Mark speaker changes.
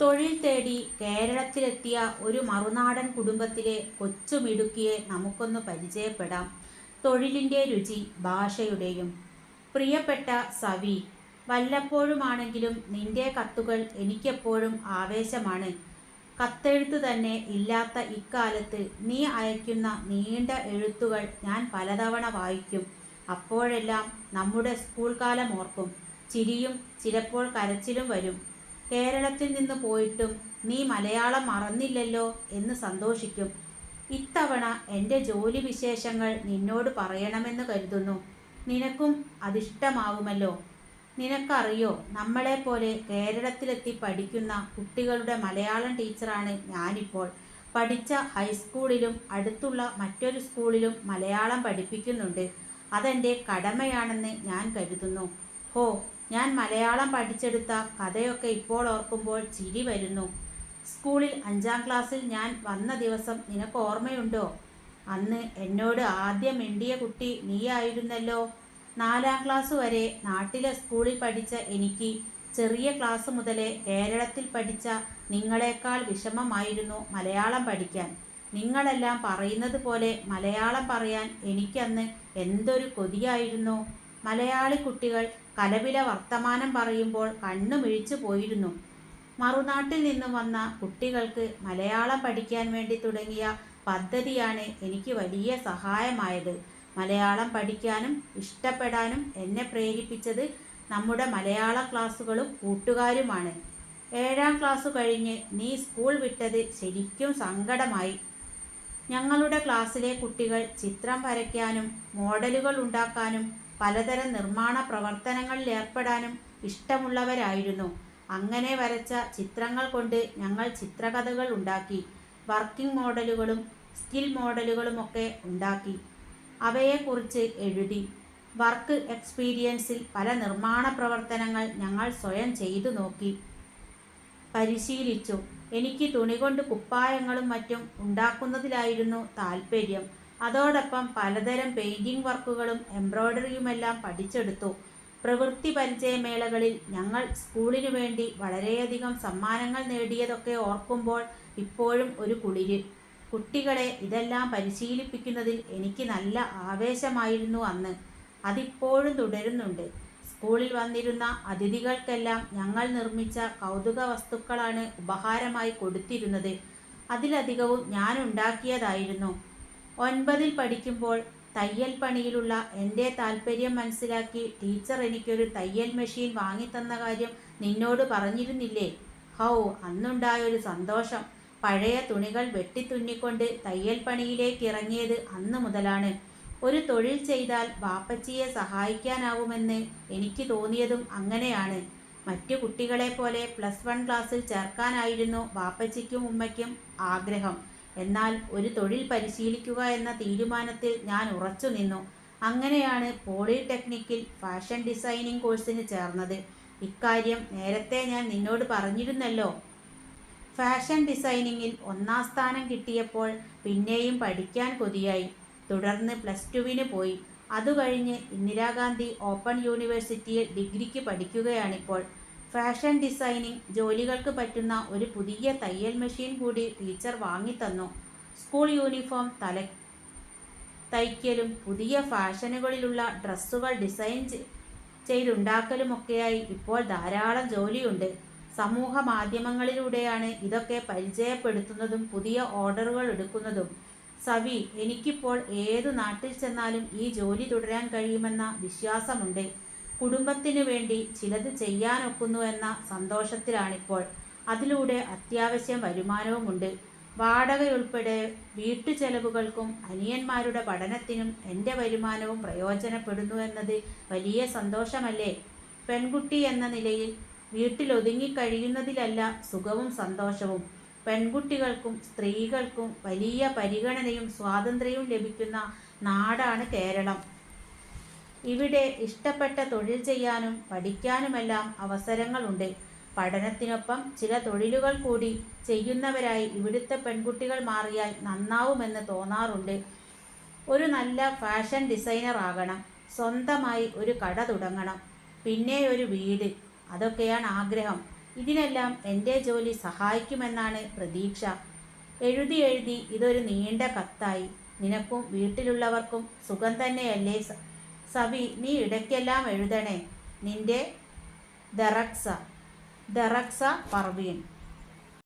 Speaker 1: തൊഴിൽ തേടി കേരളത്തിലെത്തിയ ഒരു മറുനാടൻ കുടുംബത്തിലെ കൊച്ചുമിടുക്കിയെ നമുക്കൊന്ന് പരിചയപ്പെടാം. തൊഴിലിൻ്റെ രുചി ഭാഷയുടെയും. പ്രിയപ്പെട്ട സവി, വല്ലപ്പോഴുമാണെങ്കിലും നിന്റെ കത്തുകൾ എനിക്കെപ്പോഴും ആവേശമാണ്. കത്തെഴുത്ത് തന്നെ ഇല്ലാത്ത ഇക്കാലത്ത് നീ അയക്കുന്ന നീണ്ട എഴുത്തുകൾ ഞാൻ പലതവണ വായിക്കും. അപ്പോഴെല്ലാം നമ്മുടെ സ്കൂൾ കാലം ഓർക്കും. ചിരിയും ചിലപ്പോൾ കരച്ചിലും വരും. കേരളത്തിൽ നിന്ന് പോയിട്ടും നീ മലയാളം മറന്നില്ലല്ലോ എന്ന് സന്തോഷിക്കും. ഇത്തവണ എൻ്റെ ജോലി വിശേഷങ്ങൾ നിന്നോട് പറയണമെന്ന് കരുതുന്നു. നിനക്കും അതിഷ്ടമാവുമല്ലോ. നിനക്കറിയോ, നമ്മളെപ്പോലെ കേരളത്തിലെത്തി പഠിക്കുന്ന കുട്ടികളുടെ മലയാളം ടീച്ചറാണ് ഞാനിപ്പോൾ. പഠിച്ച ഹൈസ്കൂളിലും അടുത്തുള്ള മറ്റൊരു സ്കൂളിലും മലയാളം പഠിപ്പിക്കുന്നുണ്ട്. അതെൻ്റെ കടമയാണെന്ന് ഞാൻ കരുതുന്നു. ഹോ, ഞാൻ മലയാളം പഠിച്ചെടുത്ത കഥയൊക്കെ ഇപ്പോൾ ഓർക്കുമ്പോൾ ചിരി വരുന്നു. സ്കൂളിൽ 5ാം ക്ലാസ്സിൽ ഞാൻ വന്ന ദിവസം നിനക്ക് ഓർമ്മയുണ്ടോ? അന്ന് എന്നോട് ആദ്യം മിണ്ടിയ കുട്ടി നീയായിരുന്നല്ലോ. 4ാം ക്ലാസ് വരെ നാട്ടിലെ സ്കൂളിൽ പഠിച്ച എനിക്ക് ചെറിയ ക്ലാസ് മുതലേ കേരളത്തിൽ പഠിച്ച നിങ്ങളെക്കാൾ വിഷമമായിരുന്നു മലയാളം പഠിക്കാൻ. നിങ്ങളെല്ലാം പറയുന്നത് പോലെ മലയാളം പറയാൻ എനിക്കന്ന് എന്തൊരു കൊതിയായിരുന്നു. മലയാളി കുട്ടികൾ കലപില വർത്തമാനം പറയുമ്പോൾ കണ്ണുമിഴിച്ചു പോയിരുന്നു. മറുനാട്ടിൽ നിന്നും വന്ന കുട്ടികൾക്ക് മലയാളം പഠിക്കാൻ വേണ്ടി തുടങ്ങിയ പദ്ധതിയാണ് എനിക്ക് വലിയ സഹായമായത്. മലയാളം പഠിക്കാനും ഇഷ്ടപ്പെടാനും എന്നെ പ്രേരിപ്പിച്ചത് നമ്മുടെ മലയാള ക്ലാസ്സുകളും കൂട്ടുകാരുമാണ്. 7ാം ക്ലാസ് കഴിഞ്ഞ് നീ സ്കൂൾ വിട്ടത് ശരിക്കും സങ്കടമായി. ഞങ്ങളുടെ ക്ലാസ്സിലെ കുട്ടികൾ ചിത്രം വരയ്ക്കാനും മോഡലുകൾ ഉണ്ടാക്കാനും പലതരം നിർമ്മാണ പ്രവർത്തനങ്ങളിൽ ഏർപ്പെടാനും ഇഷ്ടമുള്ളവരായിരുന്നു. അങ്ങനെ വരച്ച ചിത്രങ്ങൾ കൊണ്ട് ഞങ്ങൾ ചിത്രകഥകൾ ഉണ്ടാക്കി. വർക്കിംഗ് മോഡലുകളും സ്കിൽ മോഡലുകളുമൊക്കെ ഉണ്ടാക്കി. അവയെക്കുറിച്ച് എഴുതി. വർക്ക് എക്സ്പീരിയൻസിൽ പല നിർമ്മാണ പ്രവർത്തനങ്ങൾ ഞങ്ങൾ സ്വയം ചെയ്തു നോക്കി, പരിശീലിച്ചു. എനിക്ക് തുണി കൊണ്ട് കുപ്പായങ്ങളും മറ്റും ഉണ്ടാക്കുന്നതിലായിരുന്നു താല്പര്യം. അതോടൊപ്പം പലതരം പെയിൻറ്റിംഗ് വർക്കുകളും എംബ്രോയ്ഡറിയുമെല്ലാം പഠിച്ചെടുത്തു. പ്രവൃത്തി പരിചയമേളകളിൽ ഞങ്ങൾ സ്കൂളിനു വേണ്ടി വളരെയധികം സമ്മാനങ്ങൾ നേടിയതൊക്കെ ഓർക്കുമ്പോൾ ഇപ്പോഴും ഒരു കുളിര്. കുട്ടികളെ ഇതെല്ലാം പരിശീലിപ്പിക്കുന്നതിൽ എനിക്ക് നല്ല ആവേശമായിരുന്നു അന്ന്. അതിപ്പോഴും തുടരുന്നുണ്ട്. സ്കൂളിൽ വന്നിരുന്ന അതിഥികൾക്കെല്ലാം ഞങ്ങൾ നിർമ്മിച്ച കൗതുക വസ്തുക്കളാണ് ഉപഹാരമായി കൊടുത്തിരുന്നത്. അതിലധികവും ഞാൻ ഉണ്ടാക്കിയതായിരുന്നു. 9ൽ പഠിക്കുമ്പോൾ തയ്യൽ പണിയിലുള്ള എൻ്റെ താല്പര്യം മനസ്സിലാക്കി ടീച്ചർ എനിക്കൊരു തയ്യൽ മെഷീൻ വാങ്ങിത്തന്ന കാര്യം നിന്നോട് പറഞ്ഞിരുന്നില്ലേ? ഹൗ, അന്നുണ്ടായൊരു സന്തോഷം! പഴയ തുണികൾ വെട്ടിത്തുന്നിക്കൊണ്ട് തയ്യൽ പണിയിലേക്ക് ഇറങ്ങിയത് അന്ന് മുതലാണ്. ഒരു തൊഴിൽ ചെയ്താൽ വാപ്പച്ചിയെ സഹായിക്കാനാവുമെന്ന് എനിക്ക് തോന്നിയതും അങ്ങനെയാണ്. മറ്റു കുട്ടികളെപ്പോലെ +1 ക്ലാസ്സിൽ ചേർക്കാനായിരുന്നു വാപ്പച്ചിക്കും ഉമ്മയ്ക്കും ആഗ്രഹം. എന്നാൽ ഒരു തൊഴിൽ പരിശീലിക്കുക എന്ന തീരുമാനത്തിൽ ഞാൻ ഉറച്ചു നിന്നു. അങ്ങനെയാണ് പോളിടെക്നിക്കിൽ ഫാഷൻ ഡിസൈനിങ് കോഴ്സിന് ചേർന്നത്. ഇക്കാര്യം നേരത്തെ ഞാൻ നിന്നോട് പറഞ്ഞിരുന്നല്ലോ. ഫാഷൻ ഡിസൈനിങ്ങിൽ 1ാം സ്ഥാനം കിട്ടിയപ്പോൾ പിന്നെയും പഠിക്കാൻ കൊതിയായി. തുടർന്ന് +2വിന് പോയി. അതുകഴിഞ്ഞ് ഇന്ദിരാഗാന്ധി ഓപ്പൺ യൂണിവേഴ്സിറ്റിയിൽ ഡിഗ്രിക്ക് പഠിക്കുകയാണിപ്പോൾ. ഫാഷൻ ഡിസൈനിങ് ജോലികൾക്ക് പറ്റുന്ന ഒരു പുതിയ തയ്യൽ മെഷീൻ കൂടി ടീച്ചർ വാങ്ങിത്തന്നു. സ്കൂൾ യൂണിഫോം തയ്ക്കലും പുതിയ ഫാഷനുകളിലുള്ള ഡ്രസ്സുകൾ ഡിസൈൻ ചെയ്തുണ്ടാക്കലുമൊക്കെയായി ഇപ്പോൾ ധാരാളം ജോലിയുണ്ട്. സമൂഹ മാധ്യമങ്ങളിലൂടെയാണ് ഇതൊക്കെ പരിചയപ്പെടുത്തുന്നതും പുതിയ ഓർഡറുകൾ എടുക്കുന്നതും. സവി, എനിക്കിപ്പോൾ ഏതു നാട്ടിൽ ചെന്നാലും ഈ ജോലി തുടരാൻ കഴിയുമെന്ന വിശ്വാസമുണ്ട്. കുടുംബത്തിനു വേണ്ടി ചിലത് ചെയ്യാനൊക്കുന്നു എന്ന സന്തോഷത്തിലാണിപ്പോൾ. അതിലൂടെ അത്യാവശ്യം വരുമാനവുമുണ്ട്. വാടകയുൾപ്പെടെ വീട്ടു ചെലവുകൾക്കും അനിയന്മാരുടെ പഠനത്തിനും എൻ്റെ വരുമാനവും പ്രയോജനപ്പെടുന്നു എന്നത് വലിയ സന്തോഷമല്ലേ? പെൺകുട്ടി എന്ന നിലയിൽ വീട്ടിലൊതുങ്ങിക്കഴിയുന്നതിലല്ല സുഖവും സന്തോഷവും. പെൺകുട്ടികൾക്കും സ്ത്രീകൾക്കും വലിയ പരിഗണനയും സ്വാതന്ത്ര്യവും ലഭിക്കുന്ന നാടാണ് കേരളം. ഇവിടെ ഇഷ്ടപ്പെട്ട തൊഴിൽ ചെയ്യാനും പഠിക്കാനുമെല്ലാം അവസരങ്ങളുണ്ട്. പഠനത്തിനൊപ്പം ചില തൊഴിലുകൾ കൂടി ചെയ്യുന്നവരായി ഇവിടുത്തെ പെൺകുട്ടികൾ മാറിയാൽ നന്നാവുമെന്ന് തോന്നാറുണ്ട്. ഒരു നല്ല ഫാഷൻ ഡിസൈനർ ആകണം, സ്വന്തമായി ഒരു കട തുടങ്ങണം, പിന്നെ ഒരു വീട്. അതൊക്കെയാണ് ആഗ്രഹം. ഇതിനെല്ലാം എൻ്റെ ജോലി സഹായിക്കുമെന്നാണ് പ്രതീക്ഷ. എഴുതി എഴുതി ഇതൊരു നീണ്ട കത്തായി. നിനക്കും വീട്ടിലുള്ളവർക്കും സുഖം തന്നെയല്ലേ സവി? നീ ഇടയ്ക്കെല്ലാം എഴുതണേ. നിന്റെ ദറക്സ പർവീൻ.